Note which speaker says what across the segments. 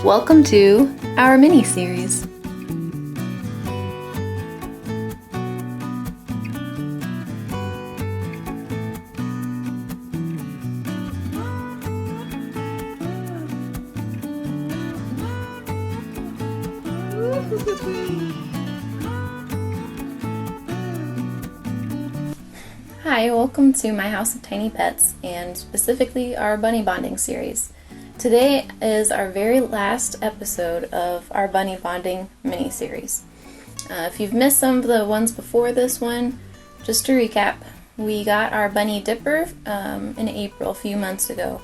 Speaker 1: Welcome to our mini-series. Hi, welcome to my House of Tiny Pets, and specifically our bunny bonding series. Today is our very last episode of our bunny bonding mini-series. If you've missed some of the ones before this one, just to recap, we got our bunny Dipper in April, a few months ago,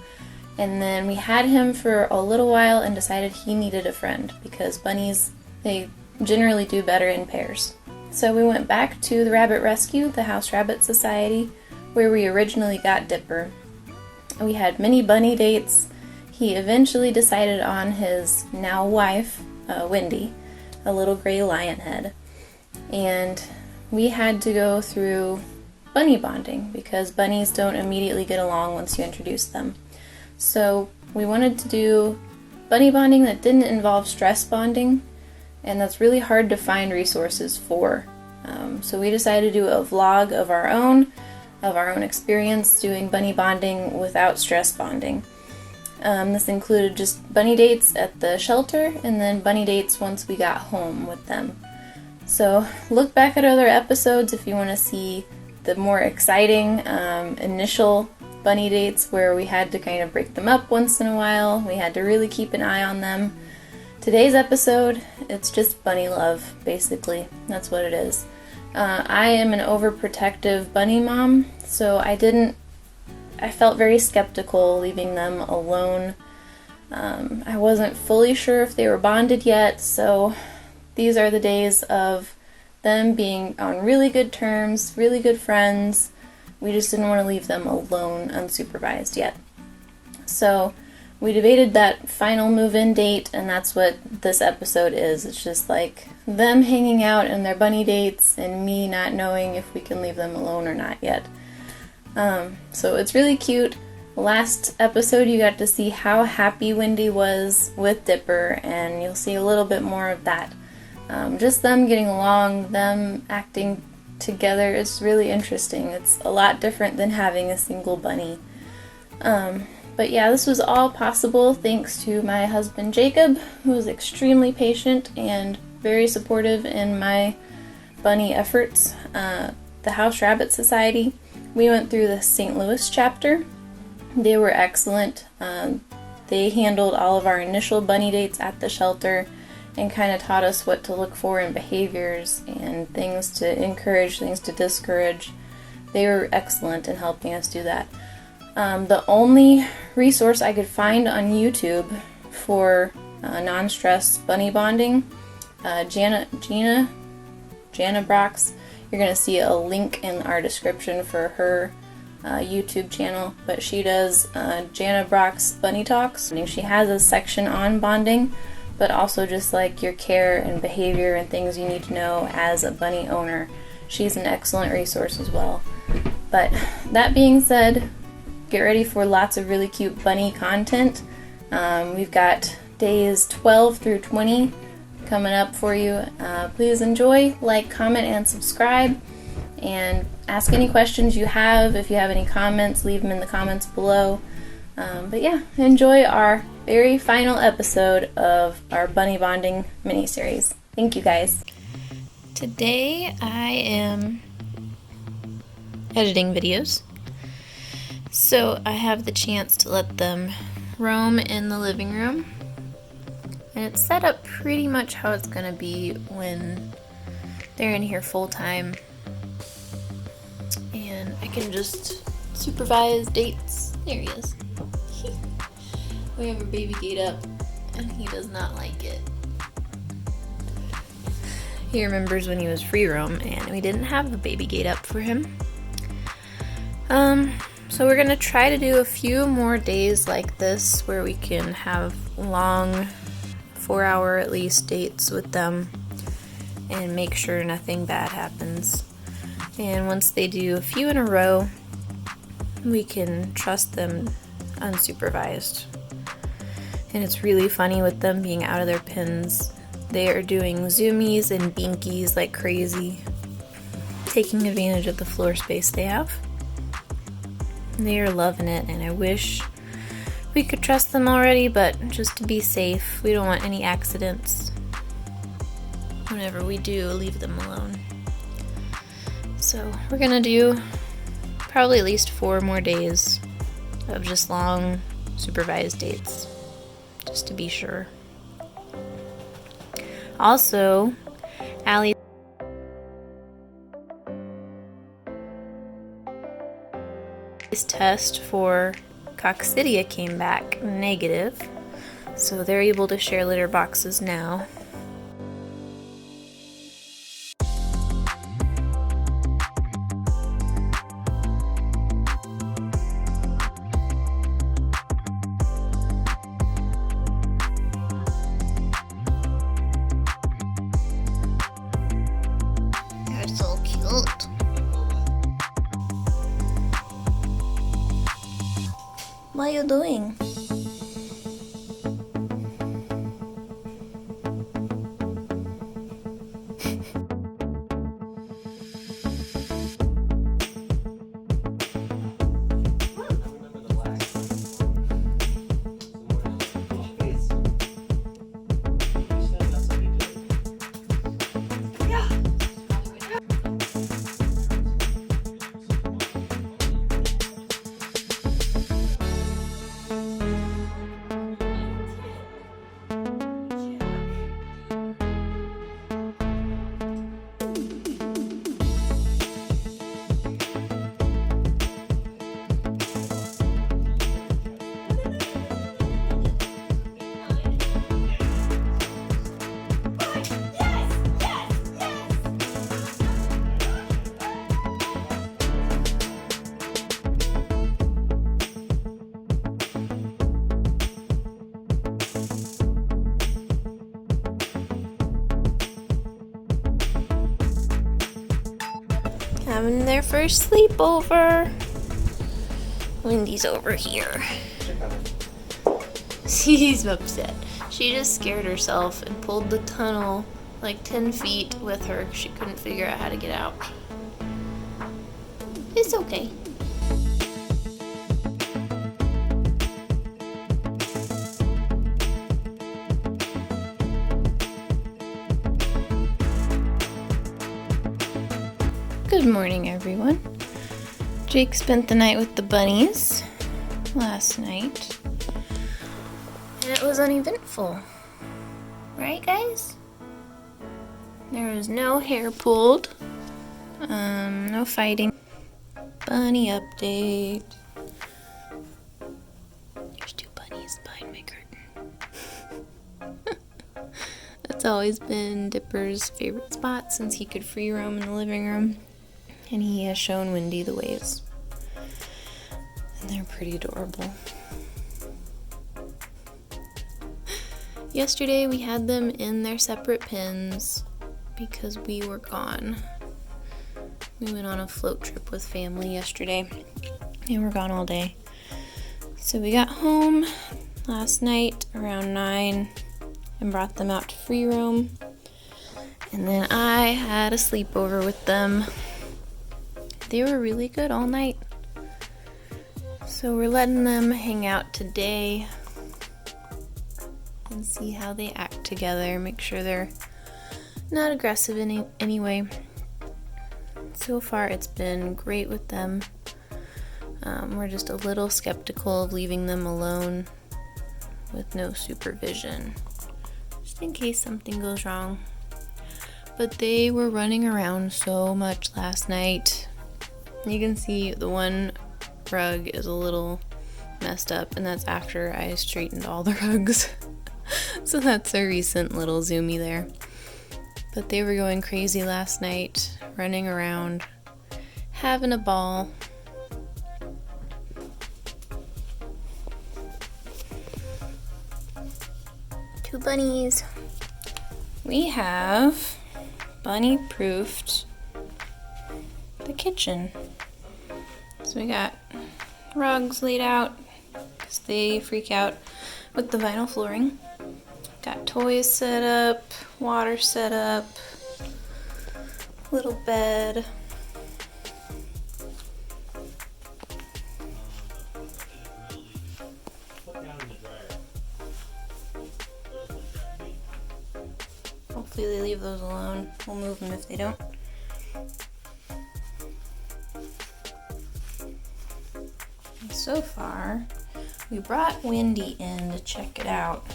Speaker 1: and then we had him for a little while and decided he needed a friend because bunnies, they generally do better in pairs. So we went back to the Rabbit Rescue, the House Rabbit Society, where we originally got Dipper. We had many bunny dates. He eventually decided on his now wife, Wendi, a little gray lion head. And we had to go through bunny bonding because bunnies don't immediately get along once you introduce them. So we wanted to do bunny bonding that didn't involve stress bonding, and that's really hard to find resources for. So we decided to do a vlog of our own experience doing bunny bonding without stress bonding. This included just bunny dates at the shelter and then bunny dates once we got home with them. So look back at other episodes if you want to see the more exciting initial bunny dates where we had to kind of break them up once in a while. We had to really keep an eye on them. Today's episode, it's just bunny love, basically. That's what it is. I am an overprotective bunny mom, so I felt very skeptical leaving them alone. I wasn't fully sure if they were bonded yet, so these are the days of them being on really good terms, really good friends. We just didn't want to leave them alone, unsupervised yet. So we debated that final move-in date, and that's what this episode is. It's just like them hanging out in their bunny dates and me not knowing if we can leave them alone or not yet. So it's really cute. Last episode you got to see how happy Wendi was with Dipper, and you'll see a little bit more of that. Just them getting along, them acting together, it's really interesting. It's a lot different than having a single bunny. But yeah, this was all possible thanks to my husband Jacob, who was extremely patient and very supportive in my bunny efforts. The House Rabbit Society, we went through the St. Louis chapter. They were excellent. They handled all of our initial bunny dates at the shelter and kind of taught us what to look for in behaviors and things to encourage, things to discourage. They were excellent in helping us do that. The only resource I could find on YouTube for non-stress bunny bonding, Jana Brock's, you're going to see a link in our description for her YouTube channel, but she does Jana Brock's Bunny Talks. She has a section on bonding, but also just like your care and behavior and things you need to know as a bunny owner. She's an excellent resource as well. But that being said, get ready for lots of really cute bunny content. We've got days 12 through 20 coming up for you. Please enjoy, like, comment, and subscribe, and ask any questions you have. If you have any comments, leave them in the comments below. But yeah, enjoy our very final episode of our bunny bonding mini-series. Thank you guys. Today I am editing videos, so I have the chance to let them roam in the living room. And it's set up pretty much how it's going to be when they're in here full time. And I can just supervise dates. There he is. We have a baby gate up, and he does not like it. He remembers when he was free roam, and we didn't have the baby gate up for him. So we're going to try to do a few more days like this where we can have long 4-hour at least dates with them and make sure nothing bad happens. And once they do a few in a row, we can trust them unsupervised. And it's really funny with them being out of their pens. They are doing zoomies and binkies like crazy, taking advantage of the floor space they have. They are loving it, and I wish we could trust them already, but just to be safe, we don't want any accidents. Whenever we do, leave them alone. So we're gonna do probably at least 4 more days of just long supervised dates, just to be sure. Also, Allie's test for coccidia came back negative, so they're able to share litter boxes now. They're so cute. What are you doing? Having their first sleepover. Wendy's over here. She's upset. She just scared herself and pulled the tunnel like 10 feet with her. She couldn't figure out how to get out. It's okay. Good morning, everyone. Jake spent the night with the bunnies last night, and it was uneventful. Right, guys? There was no hair pulled, no fighting. Bunny update. There's 2 bunnies behind my curtain. That's always been Dipper's favorite spot since he could free roam in the living room. And he has shown Wendi the ways. And they're pretty adorable. Yesterday we had them in their separate pens because we were gone. We went on a float trip with family yesterday and we're gone all day. So we got home last night around 9 and brought them out to free roam. And then I had a sleepover with them. They were really good all night. So we're letting them hang out today and see how they act together. Make sure they're not aggressive in any way. So far it's been great with them. We're just a little skeptical of leaving them alone with no supervision, just in case something goes wrong. But they were running around so much last night. You can see the one rug is a little messed up, and that's after I straightened all the rugs. So that's a recent little zoomie there. But they were going crazy last night, running around, having a ball. Two bunnies. We have bunny-proofed the kitchen. So we got rugs laid out because they freak out with the vinyl flooring. Got toys set up, water set up, little bed. Hopefully they leave those alone. We'll move them if they don't. And so far, we brought Wendi in to check it out.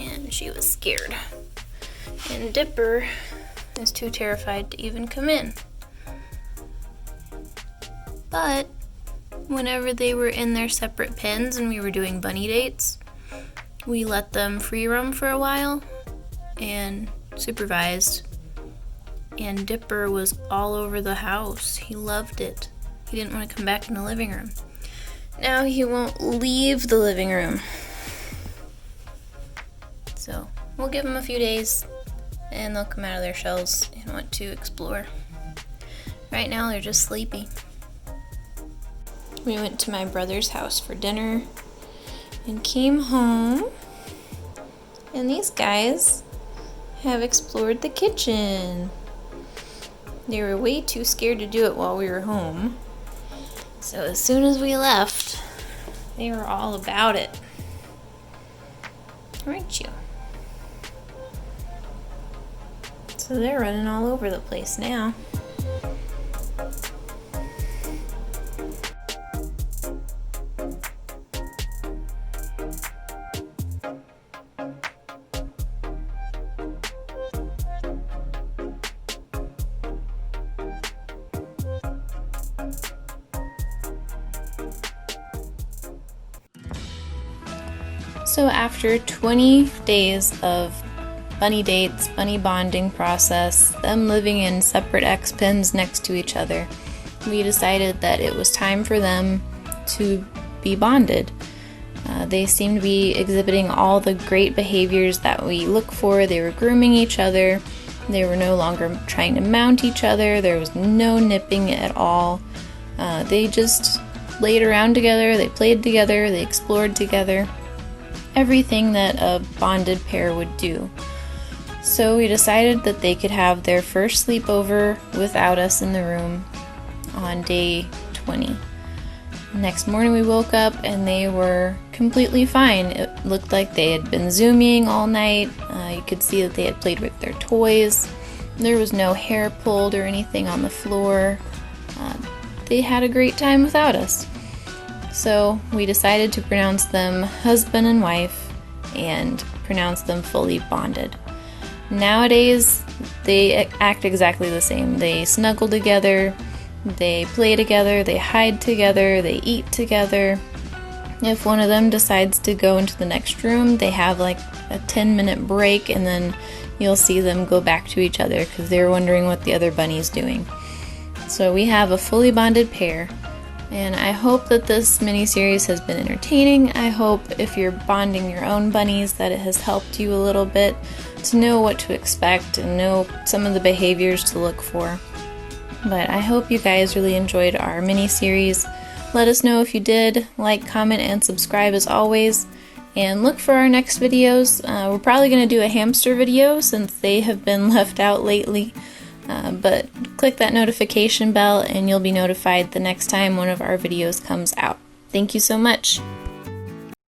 Speaker 1: And she was scared. And Dipper is too terrified to even come in. But whenever they were in their separate pens and we were doing bunny dates, we let them free roam for a while and supervised. And Dipper was all over the house. He loved it. He didn't want to come back in the living room. Now he won't leave the living room. So we'll give them a few days and they'll come out of their shells and want to explore. Right now they're just sleepy. We went to my brother's house for dinner and came home, and these guys have explored the kitchen. They were way too scared to do it while we were home. So as soon as we left, they were all about it. Aren't you? So they're running all over the place now. So after 20 days of bunny dates, bunny bonding process, them living in separate X pens next to each other, we decided that it was time for them to be bonded. They seemed to be exhibiting all the great behaviors that we look for. They were grooming each other. They were no longer trying to mount each other. There was no nipping at all. They just laid around together, they played together, they explored together. Everything that a bonded pair would do. So we decided that they could have their first sleepover without us in the room on day 20. Next morning we woke up and they were completely fine. It looked like they had been Zooming all night. You could see that they had played with their toys. There was no hair pulled or anything on the floor. They had a great time without us. So we decided to pronounce them husband and wife and pronounce them fully bonded. Nowadays, they act exactly the same. They snuggle together, they play together, they hide together, they eat together. If one of them decides to go into the next room, they have like a 10-minute break and then you'll see them go back to each other because they're wondering what the other bunny's doing. So we have a fully bonded pair. And I hope that this mini-series has been entertaining. I hope if you're bonding your own bunnies that it has helped you a little bit to know what to expect and know some of the behaviors to look for. But I hope you guys really enjoyed our mini-series. Let us know if you did. Like, comment, and subscribe as always. And look for our next videos. We're probably going to do a hamster video since they have been left out lately. But click that notification bell and you'll be notified the next time one of our videos comes out. Thank you so much.